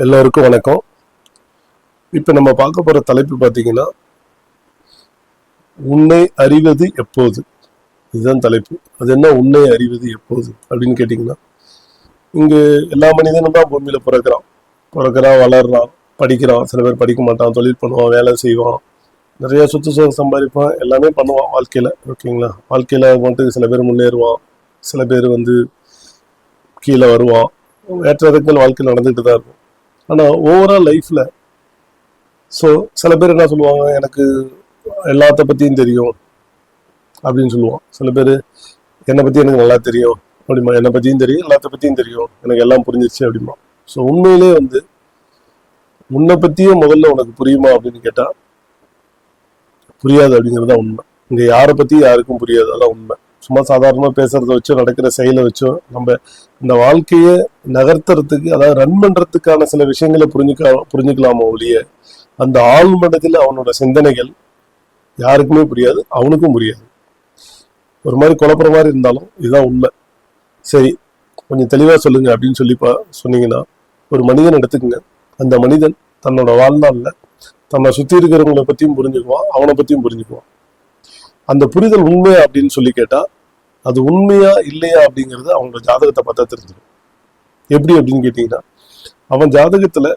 எல்லோருக்கும் வணக்கம். இப்போ நம்ம பார்க்க போகிற தலைப்பு பார்த்தீங்கன்னா, உன்னை அறிவது எப்போது. இதுதான் தலைப்பு. அது என்ன உன்னை அறிவது எப்போது அப்படின்னு கேட்டிங்கன்னா, இங்கே எல்லா மனிதனும் தான் பூமியில் பிறக்கிறான், வளர்றான், படிக்கிறான். சில பேர் படிக்க மாட்டான், தொழில் பண்ணுவான், வேலை செய்வான், நிறைய சொத்து சுகம் சம்பாதிப்பான், எல்லாமே பண்ணுவான் வாழ்க்கையில். ஓகேங்களா? வாழ்க்கையில் வந்துட்டு சில பேர் முன்னேறுவான், சில பேர் கீழே வருவான். ஏற்றதுக்கள் வாழ்க்கையில் நடந்துகிட்டு தான் இருக்கும். ஆனால் ஓவரால் லைஃப்பில் சில பேர் என்ன சொல்லுவாங்க, எனக்கு எல்லாத்த பற்றியும் தெரியும் அப்படின்னு சொல்லுவான். சில பேர் என்னை பற்றி எனக்கு நல்லா தெரியும் அப்படிமா, என்னை பற்றியும் தெரியும், எல்லாத்த பற்றியும் தெரியும், எனக்கு எல்லாம் புரிஞ்சிருச்சு அப்படிமா. உண்மையிலே உன்னை பற்றியும் முதல்ல உனக்கு புரியுமா அப்படின்னு கேட்டால் புரியாது அப்படிங்கிறது தான் உண்மை. இங்கே யாரை பற்றி யாருக்கும் புரியாது, அதான் உண்மை. சும்மா சாதாரணமாக பேசுறத வச்சோ நடக்கிற செயலை வச்சோ நம்ம இந்த வாழ்க்கையை நகர்த்துறதுக்கு, அதாவது ரன் பண்ணுறதுக்கான சில விஷயங்களை புரிஞ்சுக்கலாமா ஒழிய அந்த ஆழ்மனத்தில் அவனோட சிந்தனைகள் யாருக்குமே புரியாது, அவனுக்கும் புரியாது. ஒரு மாதிரி குழப்பற மாதிரி இருந்தாலும் இதுதான் உண்மை. சரி, கொஞ்சம் தெளிவாக சொல்லுங்க அப்படின்னு சொன்னீங்கன்னா, ஒரு மனிதன் எடுத்துக்கங்க. அந்த மனிதன் தன்னோட வாழ்நாளில் தன்னை சுற்றி இருக்கிறவங்களை பற்றியும் புரிஞ்சுக்குவான், அவனை பற்றியும் புரிஞ்சுக்குவான். அந்த புரிதல் உண்மையா அப்படின்னு சொல்லி கேட்டா, அது உண்மையா இல்லையா அப்படிங்கிறது அவங்களோட ஜாதகத்தை பார்த்தா தெரிஞ்சிடும். எப்படி அப்படின்னு கேட்டீங்கன்னா, அவன் ஜாதகத்துல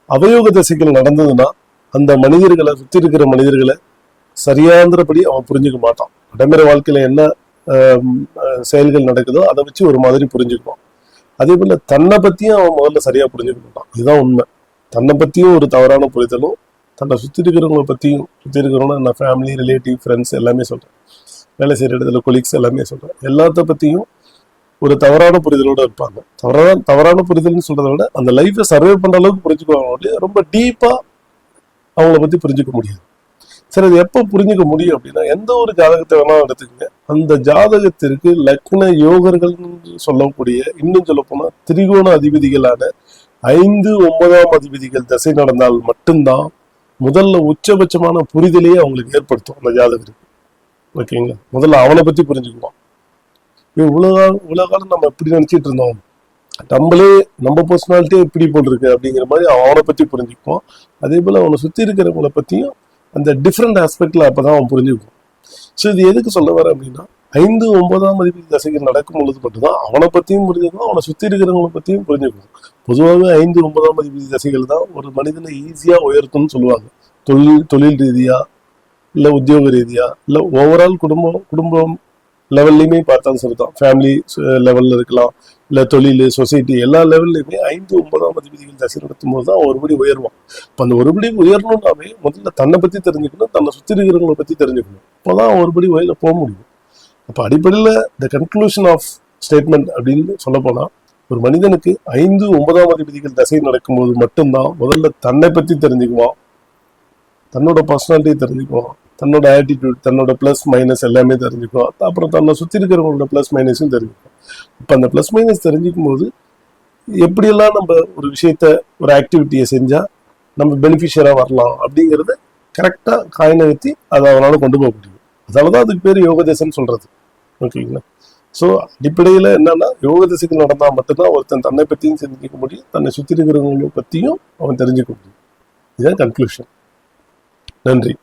அவயோக தசைகள் நடந்ததுன்னா அந்த மனிதர்களை, சுற்றி இருக்கிற மனிதர்களை சரியாந்திரப்படி அவன் புரிஞ்சுக்க மாட்டான். நடைமுறை வாழ்க்கையில என்ன செயல்கள் நடக்குதோ அதை வச்சு ஒரு மாதிரி புரிஞ்சுக்குவான். அதே போல தன்னை பத்தியும் அவன் முதல்ல சரியா புரிஞ்சுக்க மாட்டான். இதுதான் உண்மை. தன்னை பத்தியும் ஒரு தவறான புரிதலும், தன்னை சுற்றி இருக்கிறவங்களை பற்றியும், சுற்றி இருக்கிறவங்க நான் ஃபேமிலி, ரிலேட்டிவ், ஃப்ரெண்ட்ஸ் எல்லாமே சொல்கிறேன், வேலை செய்கிற இடத்துல கொலீக்ஸ் எல்லாமே சொல்கிறேன், எல்லாத்த பற்றியும் ஒரு தவறான புரிதலோடு இருப்பாங்க. தவறான புரிதல்னு சொல்கிறத விட அந்த லைஃப்பை சர்வே பண்ணுற அளவுக்கு புரிஞ்சுக்குவாங்க, ரொம்ப டீப்பாக அவங்கள பற்றி புரிஞ்சுக்க முடியாது. சரி, அது எப்போ புரிஞ்சுக்க முடியும் அப்படின்னா, எந்த ஒரு ஜாதகத்தை வேணாலும் எடுத்துக்கங்க, அந்த ஜாதகத்திற்கு லக்ன யோகர்கள் சொல்லக்கூடிய, இன்னும் சொல்ல போனால் திரிகோண அதிபதிகளான 5, 9ஆம் அதிபதிகள் திசை நடந்தால் மட்டும்தான் முதல்ல உச்சபட்சமான புரிதலையே அவங்களுக்கு ஏற்படுத்தும் அந்த ஜாதகருக்கு. ஓகேங்களா? முதல்ல அவனை பத்தி புரிஞ்சுக்குவான். இவ்வளவு காலம் நம்ம எப்படி நினைச்சிட்டு இருந்தோம், நம்ம பர்சனாலிட்டியே இப்படி போட்டிருக்கு அப்படிங்கிற மாதிரி அவனை பத்தி புரிஞ்சுக்குவான். அதே போல அவனை சுத்தி இருக்கிறவங்களை பத்தியும் அந்த டிஃப்ரெண்ட் ஆஸ்பெக்ட்ல அப்பதான் அவன் புரிஞ்சுக்குவான். இது எதுக்கு சொல்ல வர அப்படின்னா, 5, 9ஆம் அதிபதி தசைகள் நடக்கும் பொழுது மட்டும்தான் அவனை பத்தியும் புரிஞ்சுக்கணும், அவனை சுத்தி இருக்கிறவங்களை பத்தியும் புரிஞ்சுக்கணும். பொதுவாகவே 5, 9ஆம் அதிபதி தசைகள் தான் ஒரு மனிதனை ஈஸியா உயர்த்தும்னு சொல்லுவாங்க. தொழில் ரீதியா, இல்ல உத்தியோக ரீதியா, இல்ல ஓவரால் குடும்பம் லெவல்லையுமே பார்த்தாலும் சரிதான். ஃபேமிலி லெவல்ல இருக்கலாம், இல்ல தொழில், சொசைட்டி, எல்லா லெவல்லையுமே 5, 9ஆம் அதிபதிகள் தசை நடத்தும் போது தான் ஒருபடி உயர்வான். இப்போ அந்த ஒருபடி உயரணும்னாவே முதல்ல தன்னை பத்தி தெரிஞ்சுக்கணும், தன்னை சுத்தி இருக்கிறவங்களை பத்தி தெரிஞ்சுக்கணும். இப்போதான் ஒருபடி உயர போக முடியும். அப்போ அடிப்படையில் த கன்க்ளூஷன் ஆஃப் ஸ்டேட்மெண்ட் அப்படின்னு சொல்ல போனா, ஒரு மனிதனுக்கு 5, 9ஆம் அதிபதிகள் தசை நடக்கும்போது மட்டும்தான் முதல்ல தன்னை பத்தி தெரிஞ்சுக்குவான், தன்னோட பர்சனாலிட்டியை தெரிஞ்சுக்குவான், தன்னோட ஆட்டிடியூட், தன்னோட பிளஸ் மைனஸ் எல்லாமே தெரிஞ்சுக்குவான். அப்புறம் தன்னை சுற்றி இருக்கிறவங்களோட பிளஸ் மைனஸும் தெரிஞ்சுக்குவான். இப்போ அந்த பிளஸ் மைனஸ் தெரிஞ்சுக்கும் போது எப்படியெல்லாம் நம்ம ஒரு விஷயத்த, ஒரு ஆக்டிவிட்டியை செஞ்சா நம்ம பெனிஃபிஷியராக வரலாம் அப்படிங்கிறத கரெக்டாக காய் நகர்த்தி அதை அவனால கொண்டு போக முடியும். அதனாலதான் அதுக்கு பேர் யோக தசைன்னு சொல்றது. ஓகேங்களா? அடிப்படையில் என்னன்னா, யோக திசைகள் நடந்தால் மட்டும்தான் ஒருத்தன் தன்னை பற்றியும் தெரிஞ்சுக்க முடியும், தன்னை சுற்றி இருக்கிறவங்களை பற்றியும் அவன் தெரிஞ்சுக்க முடியும். இதுதான் கன்க்ளூஷன். நன்றி.